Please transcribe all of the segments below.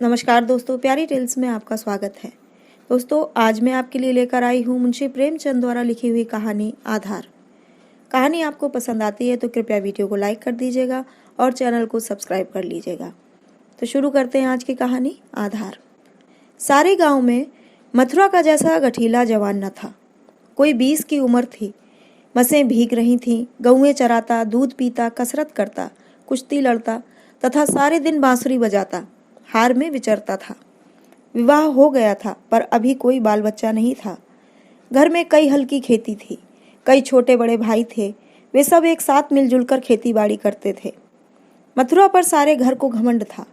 नमस्कार दोस्तों, प्यारी टेल्स में आपका स्वागत है। दोस्तों, आज मैं आपके लिए लेकर आई हूँ मुंशी प्रेमचंद द्वारा लिखी हुई कहानी आधार। कहानी आपको पसंद आती है तो कृपया वीडियो को लाइक कर दीजिएगा और चैनल को सब्सक्राइब कर लीजिएगा। तो शुरू करते हैं आज की कहानी आधार। सारे गांव में मथुरा का जैसा गठीला जवान न था। कोई 20 की उम्र थी। मसें भीग रही थीं, गौएं चराता, दूध पीता, कसरत करता, कुश्ती लड़ता तथा सारे दिन बांसुरी बजाता, हार में विचरता था। विवाह हो गया था पर अभी कोई बाल बच्चा नहीं था। घर में कई हल्की खेती थी, कई छोटे बड़े भाई थे। वे सब एक साथ मिलजुल कर खेती बाड़ी करते थे। मथुरा पर सारे घर को घमंड था।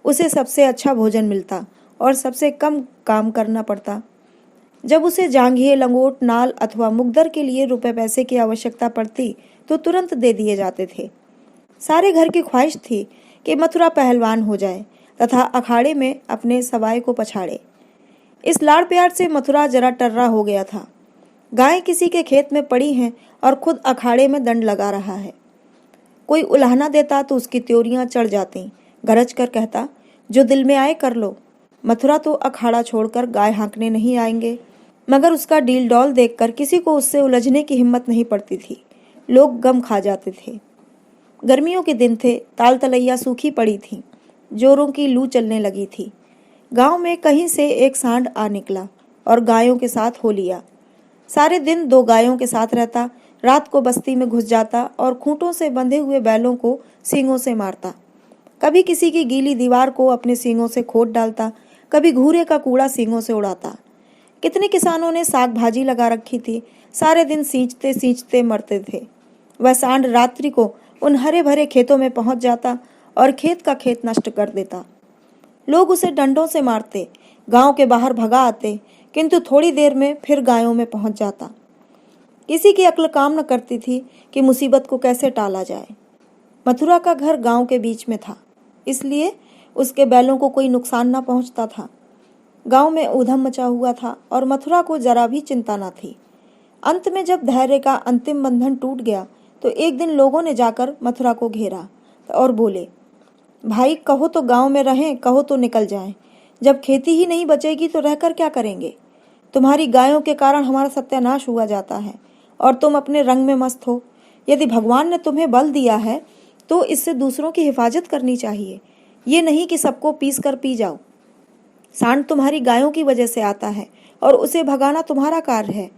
उसे सबसे अच्छा भोजन मिलता और सबसे कम काम करना पड़ता। जब उसे जांघिए, लंगोट, नाल अथवा मुकदर के लिए रुपए पैसे की आवश्यकता पड़ती तो तुरंत दे दिए जाते थे। सारे घर की ख्वाहिश थी कि मथुरा पहलवान हो जाए तथा अखाड़े में अपने सवाए को पछाड़े। इस लाड़ प्यार से मथुरा जरा टर्रा हो गया था। गायें किसी के खेत में पड़ी हैं और खुद अखाड़े में दंड लगा रहा है। कोई उलाहना देता तो उसकी त्योरियां चढ़ जाती। गरज कर कहता, जो दिल में आए कर लो। मथुरा तो अखाड़ा छोड़कर गाय हाँकने नहीं आएंगे, मगर उसका डील डॉल देखकर किसी को उससे उलझने की हिम्मत नहीं पड़ती थी। लोग गम खा जाते थे। गर्मियों के दिन थे, ताल तलैया सूखी पड़ी थी, जोरों की लू चलने लगी थी। गांव में कहीं से एक सांड आ निकला और गायों के साथ हो लिया। सारे दिन 2 गायों के साथ रहता, रात को बस्ती में घुस जाता और खूंटों से बंधे हुए बैलों को सींगों से मारता। कभी किसी की गीली दीवार को अपने सींगों से खोद डालता, कभी घूरे का कूड़ा सींगों से उड़ाता। कितने किसानों ने साग भाजी लगा रखी थी, सारे दिन सींचते सींचते मरते थे। वह सांड रात्रि को उन हरे भरे खेतों में पहुंच जाता और खेत का खेत नष्ट कर देता। लोग उसे डंडों से मारते, गांव के बाहर भगा आते, किंतु थोड़ी देर में फिर गायों में पहुंच जाता। किसी की अक्ल काम न करती थी कि मुसीबत को कैसे टाला जाए। मथुरा का घर गांव के बीच में था, इसलिए उसके बैलों को कोई नुकसान न पहुंचता था। गांव में ऊधम मचा हुआ था और मथुरा को जरा भी चिंता न थी। अंत में जब धैर्य का अंतिम बंधन टूट गया तो एक दिन लोगों ने जाकर मथुरा को घेरा और बोले, भाई कहो तो गांव में रहें, कहो तो निकल जाएं। जब खेती ही नहीं बचेगी तो रहकर क्या करेंगे। तुम्हारी गायों के कारण हमारा सत्यानाश हुआ जाता है और तुम अपने रंग में मस्त हो। यदि भगवान ने तुम्हें बल दिया है तो इससे दूसरों की हिफाजत करनी चाहिए, ये नहीं कि सबको पीस कर पी जाओ। सांड तुम्हारी गायों की वजह से आता है और उसे भगाना तुम्हारा कार्य है,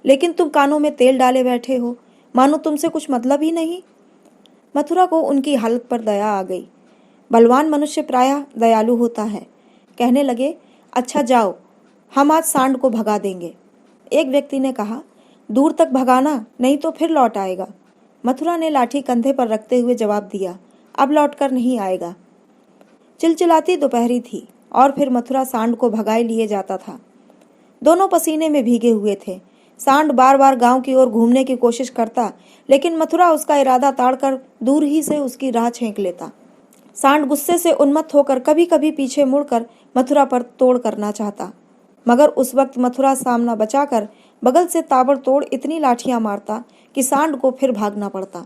लेकिन तुम कानों में तेल डाले बैठे हो, मानो तुमसे कुछ मतलब ही नहीं। मथुरा को उनकी हालत पर दया आ गई। बलवान मनुष्य प्रायः दयालु होता है। कहने लगे, अच्छा जाओ, हम आज सांड को भगा देंगे। एक व्यक्ति ने कहा, दूर तक भगाना, नहीं तो फिर लौट आएगा। मथुरा ने लाठी कंधे पर रखते हुए जवाब दिया, अब लौटकर नहीं आएगा। चिलचिलाती दोपहरी थी और फिर मथुरा सांड को भगाए लिए जाता था। दोनों पसीने में भीगे हुए थे। सांड बार बार गांव की ओर घूमने की कोशिश करता, लेकिन मथुरा उसका इरादा ताड़कर दूर ही से उसकी राह छेंक लेता। सांड गुस्से से उन्मत्त होकर कभी कभी पीछे मुड़कर मथुरा पर तोड़ करना चाहता, मगर उस वक्त मथुरा सामना बचाकर बगल से ताबड़तोड़ इतनी लाठियां मारता कि सांड को फिर भागना पड़ता।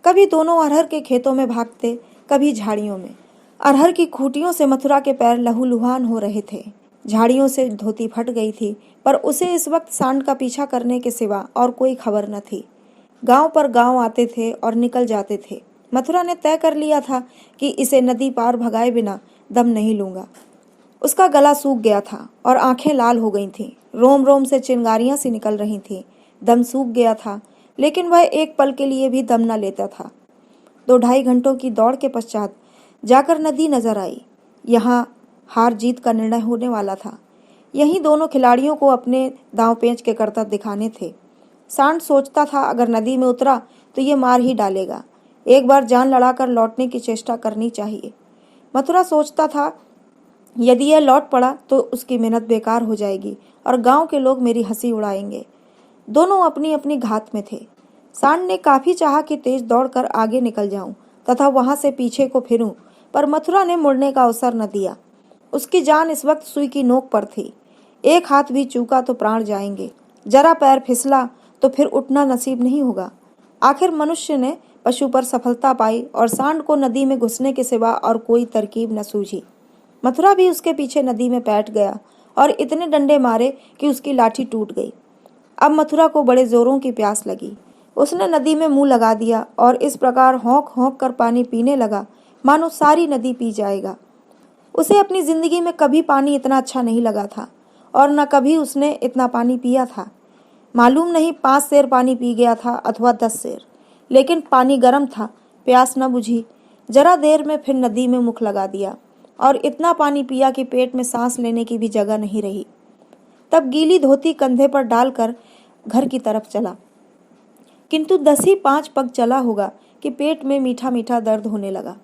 कभी दोनों अरहर के खेतों में भागते, कभी झाड़ियों में। अरहर की खूंटियों से मथुरा के पैर लहूलुहान हो रहे थे। झाड़ियों से धोती फट गई थी, पर उसे इस वक्त सांड का पीछा करने के सिवा और कोई खबर न थी। गांव पर गांव आते थे और निकल जाते थे। मथुरा ने तय कर लिया था कि इसे नदी पार भगाए बिना दम नहीं लूंगा। उसका गला सूख गया था और आंखें लाल हो गई थीं। रोम रोम से चिंगारियां सी निकल रही थीं। दम सूख गया था, लेकिन वह एक पल के लिए भी दम न लेता था। 2-2.5 घंटों की दौड़ के पश्चात जाकर नदी नजर आई। यहाँ हार जीत का निर्णय होने वाला था। यहीं दोनों खिलाड़ियों को अपने दांव पेंच के करतब दिखाने थे। सांड सोचता था, अगर नदी में उतरा तो ये मार ही डालेगा। एक बार जान लड़ाकर लौटने की चेष्टा करनी चाहिए। मथुरा सोचता था, यदि यह लौट पड़ा तो उसकी मेहनत बेकार हो जाएगी और गांव के लोग मेरी हंसी उड़ाएंगे। दोनों अपनी अपनी घात में थे। सांड ने काफी चाहा कि तेज दौड़कर आगे निकल जाऊं तथा वहां से पीछे को फिरूं, पर मथुरा ने मुड़ने का अवसर न दिया। उसकी जान इस वक्त सुई की नोक पर थी। एक हाथ भी चूका तो प्राण जाएंगे, जरा पैर फिसला तो फिर उठना नसीब नहीं होगा। आखिर मनुष्य ने पशु पर सफलता पाई और सांड को नदी में घुसने के सिवा और कोई तरकीब न सूझी। मथुरा भी उसके पीछे नदी में बैठ गया और इतने डंडे मारे कि उसकी लाठी टूट गई। अब मथुरा को बड़े जोरों की प्यास लगी। उसने नदी में मुंह लगा दिया और इस प्रकार हौंक हौंक कर पानी पीने लगा मानो सारी नदी पी जाएगा। उसे अपनी जिंदगी में कभी पानी इतना अच्छा नहीं लगा था और न कभी उसने इतना पानी पिया था। मालूम नहीं 5 सेर पानी पी गया था अथवा 10 सेर, लेकिन पानी गर्म था, प्यास न बुझी। जरा देर में फिर नदी में मुख लगा दिया और इतना पानी पिया कि पेट में सांस लेने की भी जगह नहीं रही। तब गीली धोती कंधे पर डालकर घर की तरफ चला, किंतु 10 ही 5 पग चला होगा कि पेट में मीठा मीठा दर्द होने लगा।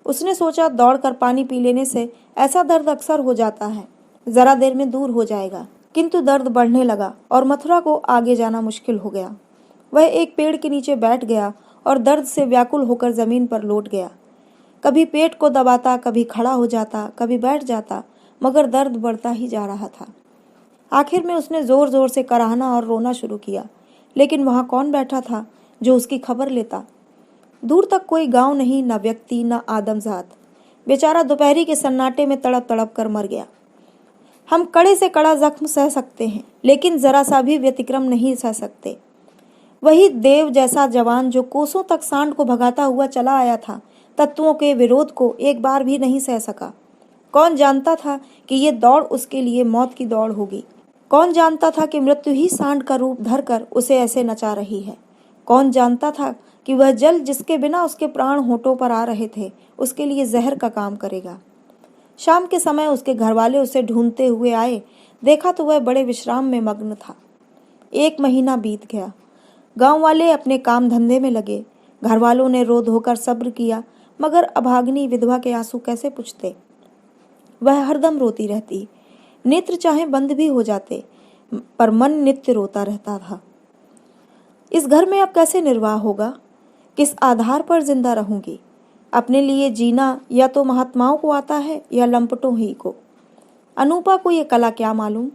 उसने सोचा दौड़कर पानी पी लेने से ऐसा दर्द अक्सर हो जाता है, जरा देर में दूर हो जाएगा। किंतु दर्द बढ़ने लगा और मथुरा को आगे जाना मुश्किल हो गया। वह एक पेड़ के नीचे बैठ गया और दर्द से व्याकुल होकर जमीन पर लौट गया। कभी पेट को दबाता, कभी खड़ा हो जाता, कभी बैठ जाता, मगर दर्द बढ़ता ही जा रहा था। आखिर में उसने जोर जोर से कराहना और रोना शुरू किया, लेकिन वहां कौन बैठा था जो उसकी खबर लेता। दूर तक कोई गांव नहीं, न व्यक्ति, न आदमजात। बेचारा दोपहरी के सन्नाटे में तड़प तड़प कर मर गया। हम कड़े से कड़ा जख्म सह सकते हैं, लेकिन जरा सा भी व्यतिक्रम नहीं सह सकते। वही देव जैसा जवान जो कोसों तक सांड को भगाता हुआ चला आया था, तत्वों के विरोध को एक बार भी नहीं सह सका। कौन जानता था कि ये दौड़ उसके लिए मौत की दौड़ होगी। कौन जानता था कि मृत्यु ही सांड का रूप धरकर उसे ऐसे नचा रही है। कौन जानता था कि वह जल जिसके बिना उसके प्राण होठों पर आ रहे थे, उसके लिए जहर का काम करेगा। शाम के समय उसके घरवाले उसे ढूंढते हुए आए। देखा तो वह बड़े विश्राम में मग्न था। 1 महीना बीत गया। गांव वाले अपने काम धंधे में लगे। घरवालों ने रो धोकर सब्र किया, मगर अभागिनी विधवा के आंसू कैसे पुछते। वह हरदम रोती रहती। नेत्र चाहे बंद भी हो जाते, पर मन नित्य रोता रहता था। इस घर में अब कैसे निर्वाह होगा? किस आधार पर जिंदा रहूंगी? अपने लिए जीना या तो महात्माओं को आता है या लंपटों ही को। अनूपा को ये कला क्या मालूम।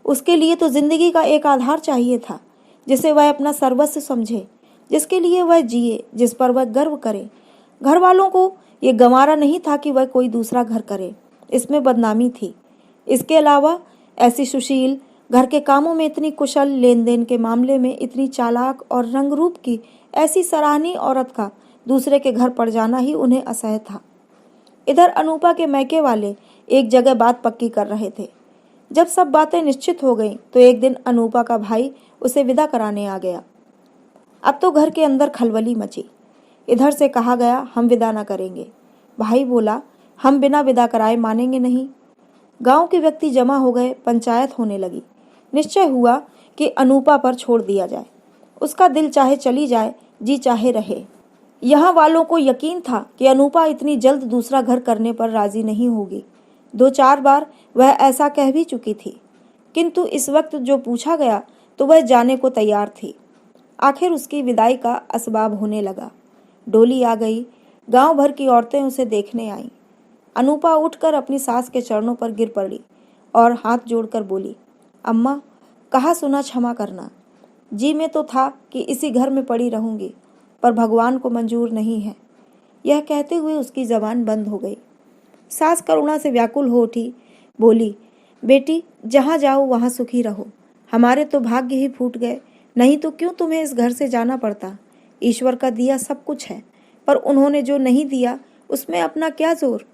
उसके लिए तो जिंदगी का एक आधार चाहिए था, जिसे वह अपना सर्वस्व समझे, जिसके लिए वह जिए, जिस पर वह गर्व करे। घर वालों को ये गंवारा नहीं था कि वह कोई दूसरा घर करे, इसमें बदनामी थी। इसके अलावा ऐसी सुशील, घर के कामों में इतनी कुशल, लेन देन के मामले में इतनी चालाक और रंग रूप की ऐसी सराहनीय औरत का दूसरे के घर पड़ जाना ही उन्हें असह्य था। इधर अनूपा के मैके वाले एक जगह बात पक्की कर रहे थे। जब सब बातें निश्चित हो गईं, तो एक दिन अनूपा का भाई उसे विदा कराने आ गया। अब तो घर के अंदर खलबली मची। इधर से कहा गया, हम विदा न करेंगे। भाई बोला, हम बिना विदा कराए मानेंगे नहीं। गांव के व्यक्ति जमा हो गए, पंचायत होने लगी। निश्चय हुआ कि अनूपा पर छोड़ दिया जाए। उसका दिल चाहे चली जाए, जी चाहे रहे। यहाँ वालों को यकीन था कि अनूपा इतनी जल्द दूसरा घर करने पर राजी नहीं होगी। 2-4 बार वह ऐसा कह भी चुकी थी, किंतु इस वक्त जो पूछा गया तो वह जाने को तैयार थी। आखिर उसकी विदाई का असबाब होने लगा। डोली आ गई। गांव भर की औरतें उसे देखने आईं। अनूपा उठकर अपनी सास के चरणों पर गिर पड़ी और हाथ जोड़कर बोली, अम्मा, कहा सुना क्षमा करना। जी में तो था कि इसी घर में पड़ी रहूंगी, पर भगवान को मंजूर नहीं है। यह कहते हुए उसकी जबान बंद हो गई। सास करुणा से व्याकुल हो उठी, बोली, बेटी, जहाँ जाओ वहाँ सुखी रहो। हमारे तो भाग्य ही फूट गए, नहीं तो क्यों तुम्हें इस घर से जाना पड़ता। ईश्वर का दिया सब कुछ है, पर उन्होंने जो नहीं दिया उसमें अपना क्या जोर।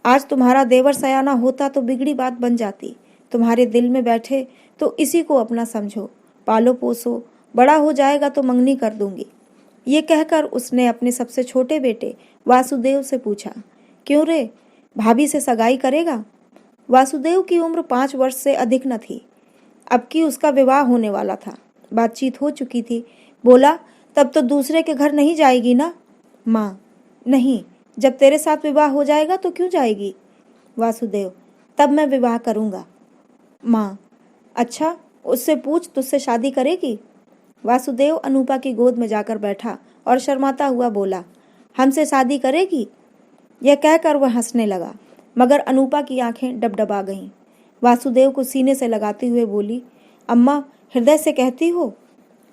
आज तुम्हारा देवर सयाना होता तो बिगड़ी बात बन जाती। तुम्हारे दिल में बैठे तो इसी को अपना समझो, पालो पोसो, बड़ा हो जाएगा तो मंगनी कर दूंगी। ये कहकर उसने अपने सबसे छोटे बेटे वासुदेव से पूछा, क्यों रे, भाभी से सगाई करेगा? वासुदेव की उम्र 5 वर्ष से अधिक न थी। अब की उसका विवाह होने वाला था, बातचीत हो चुकी थी। बोला, तब तो दूसरे के घर नहीं जाएगी ना? माँ, नहीं, जब तेरे साथ विवाह हो जाएगा तो क्यों जाएगी? वासुदेव, तब मैं विवाह करूंगा। माँ, अच्छा, उससे पूछ, तुझसे शादी करेगी? वासुदेव अनूपा की गोद में जाकर बैठा और शर्माता हुआ बोला, हमसे शादी करेगी? यह कहकर वह हंसने लगा, मगर अनूपा की आंखें डबडबा गईं। वासुदेव को सीने से लगाते हुए बोली, अम्मा, हृदय से कहती हो?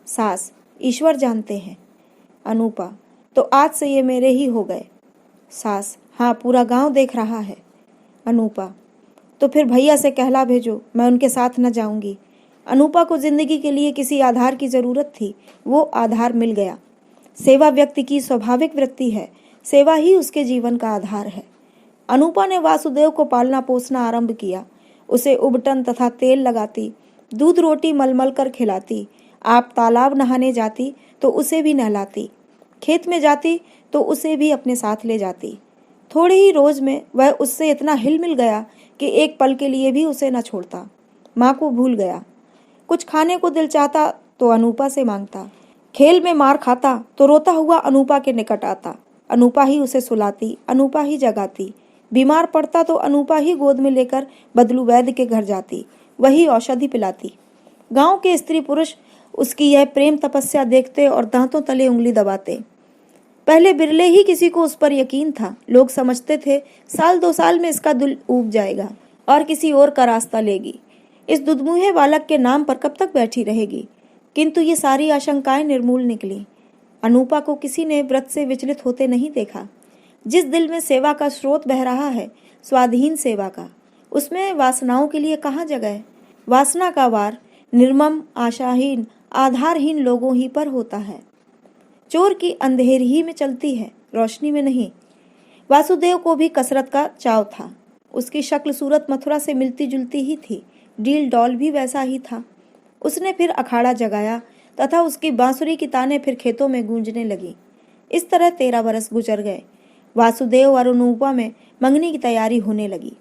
सास, ईश्वर जानते हैं। अनूपा, तो आज से ये मेरे ही हो गए। सास, हाँ, पूरा गांव देख रहा है। अनूपा, तो फिर भैया से कहला भेजो, मैं उनके साथ न जाऊंगी। अनूपा को जिंदगी के लिए किसी आधार की जरूरत थी, वो आधार मिल गया। सेवा व्यक्ति की स्वाभाविक वृत्ति है, सेवा ही उसके जीवन का आधार है। अनूपा ने वासुदेव को पालना पोसना आरंभ किया। उसे उबटन तथा तेल लगाती, दूध रोटी मलमल कर खिलाती। आप तालाब नहाने जाती तो उसे भी नहलाती, खेत में जाती तो उसे भी अपने साथ ले जाती। थोड़े ही रोज में वह उससे इतना हिल मिल गया कि एक पल के लिए भी उसे न छोड़ता। माँ को भूल गया। कुछ खाने को दिल चाहता तो अनूपा से मांगता, खेल में मार खाता तो रोता हुआ अनूपा के निकट आता। अनूपा ही उसे सुलाती, अनूपा ही जगाती। बीमार पड़ता तो अनूपा ही गोद में लेकर बदलू वैद्य के घर जाती, वही औषधि पिलाती। गांव के स्त्री पुरुष उसकी यह प्रेम तपस्या देखते और दांतों तले उंगली दबाते। पहले बिरले ही किसी को उस पर यकीन था। लोग समझते थे साल 2 साल में इसका दिल ऊब जाएगा और किसी और का रास्ता लेगी, इस दुधमुहे बालक के नाम पर कब तक बैठी रहेगी। किंतु ये सारी आशंकाएं निर्मूल निकली। अनूपा को किसी ने व्रत से विचलित होते नहीं देखा। जिस दिल में सेवा का स्रोत बह रहा है, स्वाधीन सेवा का, उसमें वासनाओं के लिए कहाँ जगह है। वासना का वार निर्मम, आशाहीन, आधारहीन लोगों ही पर होता है। चोर की अंधेर ही में चलती है, रोशनी में नहीं। वासुदेव को भी कसरत का चाव था। उसकी शक्ल सूरत मथुरा से मिलती जुलती ही थी, डील डॉल भी वैसा ही था। उसने फिर अखाड़ा जगाया तथा उसकी बांसुरी की तानें फिर खेतों में गूंजने लगी। इस तरह 13 बरस गुजर गए। वासुदेव और अनूपा में मंगनी की तैयारी होने लगी।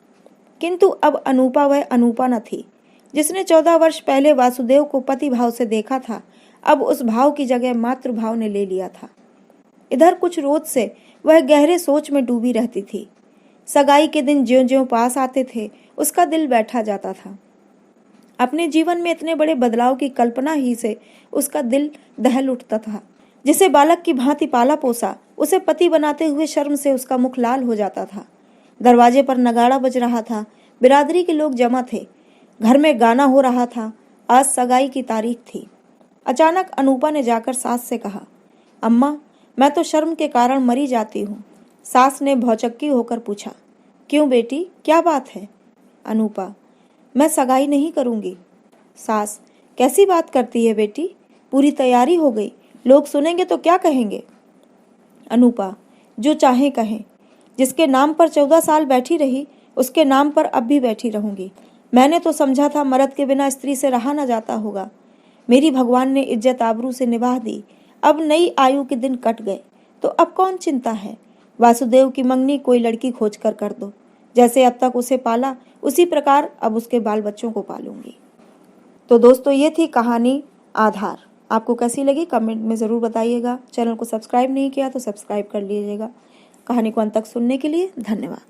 किंतु अब अनूपा वह अनूपा न थी जिसने 14 वर्ष पहले वासुदेव को पति भाव से देखा था। अब उस भाव की जगह मातृ भाव ने ले लिया था। इधर कुछ रोज से वह गहरे सोच में डूबी रहती थी। सगाई के दिन ज्यों-ज्यों पास आते थे उसका दिल बैठा जाता था। अपने जीवन में इतने बड़े बदलाव की कल्पना ही से उसका दिल दहल उठता था। जिसे बालक की भांति पाला पोसा, उसे पति बनाते हुए शर्म से उसका मुख लाल हो जाता था। दरवाजे पर नगाड़ा बज रहा था, बिरादरी के लोग जमा थे, घर में गाना हो रहा था। आज सगाई की तारीख थी। अचानक अनूपा ने जाकर सास से कहा, अम्मा, मैं तो शर्म के कारण मरी जाती हूँ। सास ने भौचक्की होकर पूछा, क्यों बेटी, क्या बात है? अनूपा, मैं सगाई नहीं करूंगी। सास, कैसी बात करती है बेटी, पूरी तैयारी हो गई, लोग सुनेंगे तो क्या कहेंगे? अनूपा, जो चाहे कहें, जिसके नाम पर 14 साल बैठी रही उसके नाम पर अब भी बैठी रहूंगी। मैंने तो समझा था मर्द के बिना स्त्री से रहा न जाता होगा। मेरी भगवान ने इज्जत आबरू से निभाह दी। अब नई आयु के दिन कट गए तो अब कौन चिंता है। वासुदेव की मंगनी कोई लड़की खोज कर दो। जैसे अब तक उसे पाला उसी प्रकार अब उसके बाल बच्चों को पालूंगी। तो दोस्तों, ये थी कहानी आधार। आपको कैसी लगी कमेंट में ज़रूर बताइएगा। चैनल को सब्सक्राइब नहीं किया तो सब्सक्राइब कर लीजिएगा। कहानी को अंत तक सुनने के लिए धन्यवाद।